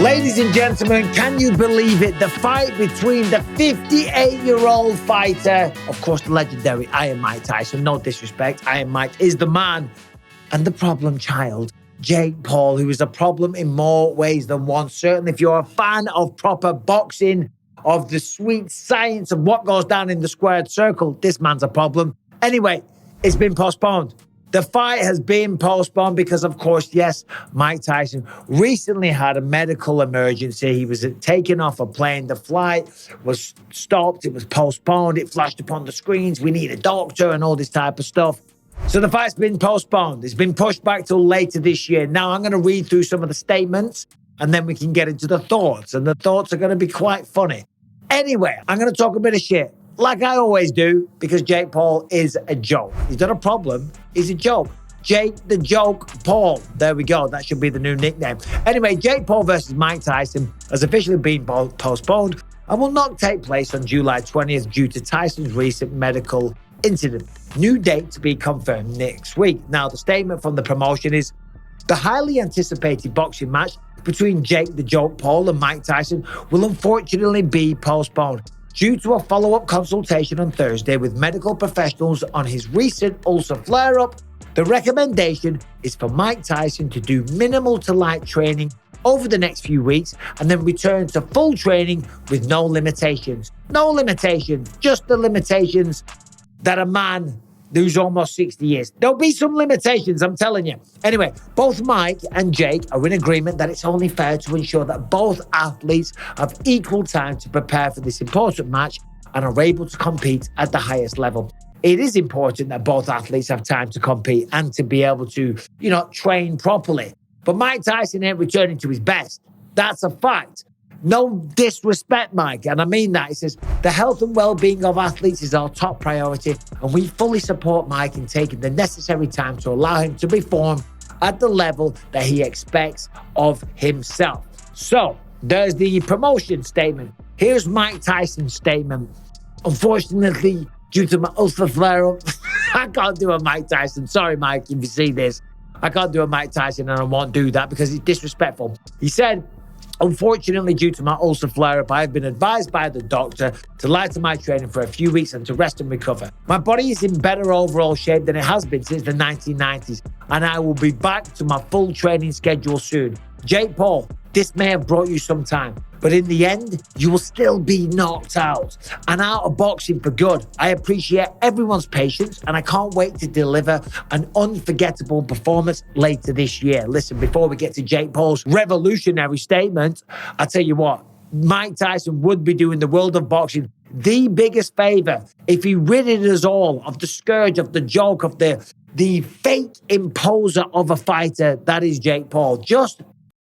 Ladies and gentlemen, can you believe it? The fight between the 58-year-old fighter, of course, the legendary Iron Mike Tyson, no disrespect, Iron Mike is the man, and the problem child, Jake Paul, who is a problem in more ways than one. Certainly, if you're a fan of proper boxing, of the sweet science of what goes down in the squared circle, this man's a problem. Anyway, it's been postponed. The fight has been postponed because, of course, yes, Mike Tyson recently had a medical emergency. He was taken off a plane. The flight was stopped. It was postponed. It flashed upon the screens. We need a doctor and all this type of stuff. So the fight's been postponed. It's been pushed back till later this year. Now, I'm going to read through some of the statements, and then we can get into the thoughts. And the thoughts are going to be quite funny. Anyway, I'm going to talk a bit of shit, like I always do, because Jake Paul is a joke. He's not a problem. He's a joke. Jake the Joke Paul. There we go. That should be the new nickname. Anyway, Jake Paul versus Mike Tyson has officially been postponed and will not take place on July 20th due to Tyson's recent medical incident. New date to be confirmed next week. Now, the statement from the promotion is, the highly anticipated boxing match between Jake the Joke Paul and Mike Tyson will unfortunately be postponed due to a follow-up consultation on Thursday with medical professionals on his recent ulcer flare-up. The recommendation is for Mike Tyson to do minimal to light training over the next few weeks and then return to full training with no limitations. No limitations, just the limitations that a man who's almost 60 years. There'll be some limitations, I'm telling you. Anyway, both Mike and Jake are in agreement that it's only fair to ensure that both athletes have equal time to prepare for this important match and are able to compete at the highest level. It is important that both athletes have time to compete and to be able to, train properly. But Mike Tyson ain't returning to his best. That's a fact. No disrespect, Mike, and I mean that. He says, the health and well-being of athletes is our top priority, and we fully support Mike in taking the necessary time to allow him to perform at the level that he expects of himself. So, there's the promotion statement. Here's Mike Tyson's statement. Unfortunately, due to my ulcer flare-up, I can't do a Mike Tyson. Sorry, Mike, if you see this. I can't do a Mike Tyson, and I won't do that because it's disrespectful. He said, unfortunately, due to my ulcer flare-up, I have been advised by the doctor to lighten my training for a few weeks and to rest and recover. My body is in better overall shape than it has been since the 1990s, and I will be back to my full training schedule soon. Jake Paul, this may have brought you some time, but in the end, you will still be knocked out and out of boxing for good. I appreciate everyone's patience, and I can't wait to deliver an unforgettable performance later this year. Listen, before we get to Jake Paul's revolutionary statement, I'll tell you what, Mike Tyson would be doing the world of boxing the biggest favor if he ridded us all of the scourge, of the joke, of the fake imposer of a fighter that is Jake Paul. Just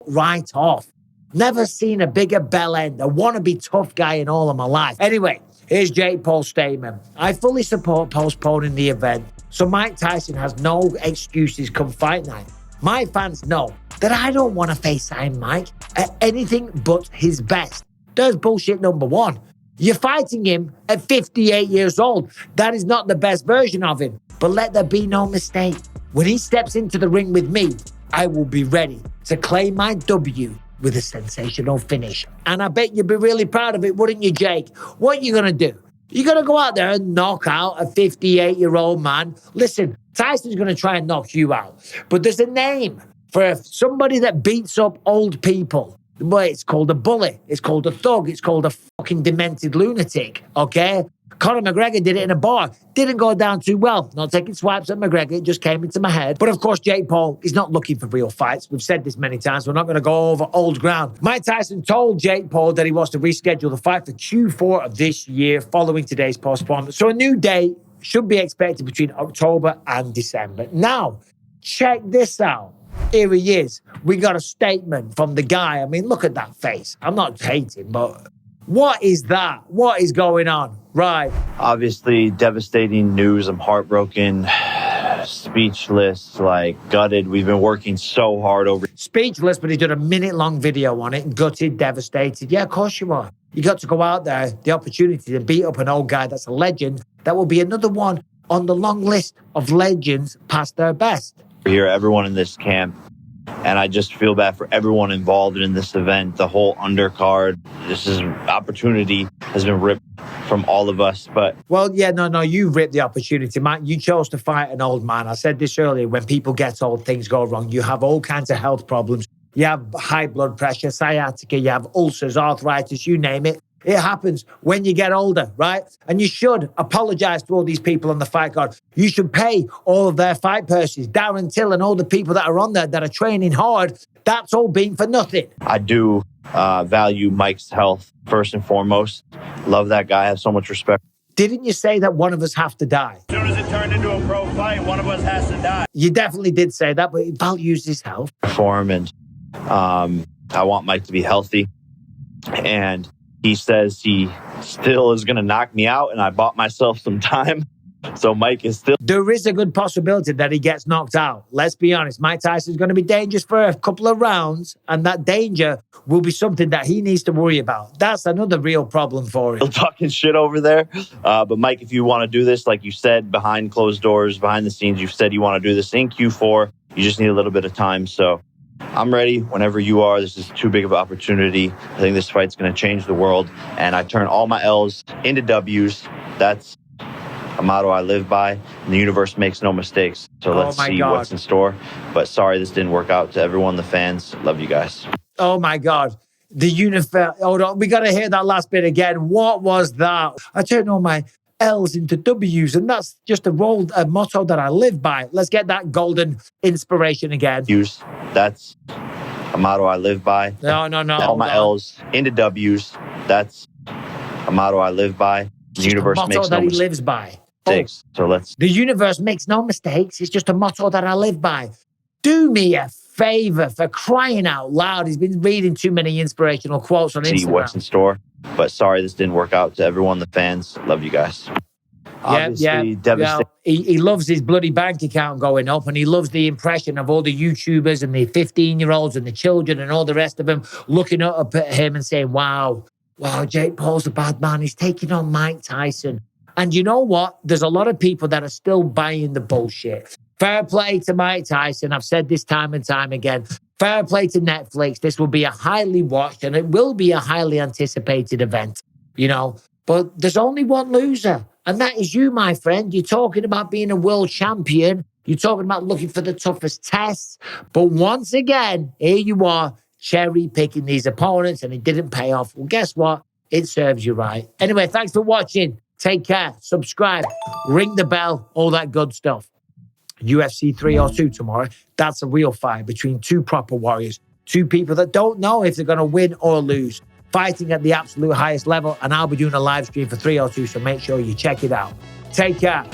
right off. Never seen a bigger bell end, a wannabe tough guy in all of my life. Anyway, here's Jake Paul's statement. I fully support postponing the event, so Mike Tyson has no excuses come fight night. My fans know that I don't want to face Iron Mike at anything but his best. There's bullshit number one. You're fighting him at 58 years old. That is not the best version of him. But let there be no mistake. When he steps into the ring with me, I will be ready to claim my W with a sensational finish. And I bet you'd be really proud of it, wouldn't you, Jake? What are you going to do? You're going to go out there and knock out a 58-year-old man? Listen, Tyson's going to try and knock you out. But there's a name for somebody that beats up old people. Well, it's called a bully. It's called a thug. It's called a fucking demented lunatic, okay? Conor McGregor did it in a bar. Didn't go down too well. Not taking swipes at McGregor. It just came into my head. But of course, Jake Paul is not looking for real fights. We've said this many times. We're not going to go over old ground. Mike Tyson told Jake Paul that he wants to reschedule the fight for Q4 of this year following today's postponement. So a new date should be expected between October and December. Now, check this out. Here he is. We got a statement from the guy. I mean, look at that face. I'm not hating, but what is that? What is going on? Right. Obviously, devastating news. I'm heartbroken, speechless, gutted. We've been working so hard over. Speechless, but he did a minute-long video on it. Gutted, devastated. Yeah, of course you are. You got to go out there, the opportunity to beat up an old guy that's a legend. That will be another one on the long list of legends past their best. Here, everyone in this camp And I just feel bad for everyone involved in this event, the whole undercard. Opportunity has been ripped from all of us. But well, yeah, no, you ripped the opportunity, man. You chose to fight an old man. I said this earlier, when people get old, things go wrong. You have all kinds of health problems. You have high blood pressure, sciatica, you have ulcers, arthritis, you name it. It happens when you get older, right? And you should apologize to all these people on the fight card. You should pay all of their fight purses. Darren Till and all the people that are on there that are training hard, that's all been for nothing. I do value Mike's health first and foremost. Love that guy. I have so much respect. Didn't you say that one of us have to die? As soon as it turned into a pro fight, one of us has to die. You definitely did say that, but he values his health. For him, and I want Mike to be healthy. And he says he still is going to knock me out, and I bought myself some time. So Mike is still... There is a good possibility that he gets knocked out. Let's be honest. Mike Tyson is going to be dangerous for a couple of rounds, and that danger will be something that he needs to worry about. That's another real problem for him. Still talking shit over there. But Mike, if you want to do this, like you said, behind closed doors, behind the scenes, you've said you want to do this in Q4. You just need a little bit of time. So I'm ready whenever you are. This is too big of an opportunity. I think this fight's going to change the world. And I turn all my L's into W's. That's a motto I live by. And the universe makes no mistakes. So let's see what's in store. But sorry this didn't work out. To everyone, the fans, love you guys. Oh, my God. The UNFIT. Hold on. We got to hear that last bit again. What was that? I turned all my L's into W's, and that's just a motto that I live by. Let's get that golden inspiration again. That's a motto I live by. No. All my L's into W's. That's a motto I live by. The universe makes no mistakes. He lives by. The universe makes no mistakes. It's just a motto that I live by. Do me a favor, for crying out loud. He's been reading too many inspirational quotes on Instagram. See what's in store. But sorry this didn't work out. To everyone, the fans, love you guys. Obviously, devastating. He loves his bloody bank account going up, and he loves the impression of all the YouTubers and the 15-year-olds and the children and all the rest of them looking up at him and saying, wow, Jake Paul's a bad man. He's taking on Mike Tyson. And you know what? There's a lot of people that are still buying the bullshit. Fair play to Mike Tyson. I've said this time and time again. Fair play to Netflix. This will be a highly watched and it will be a highly anticipated event, you know. But there's only one loser, and that is you, my friend. You're talking about being a world champion. You're talking about looking for the toughest tests. But once again, here you are, cherry picking these opponents, and it didn't pay off. Well, guess what? It serves you right. Anyway, thanks for watching. Take care. Subscribe. Ring the bell. All that good stuff. UFC 302 tomorrow. That's a real fight between two proper warriors. Two people that don't know if they're going to win or lose. Fighting at the absolute highest level. And I'll be doing a live stream for 302, so make sure you check it out. Take care.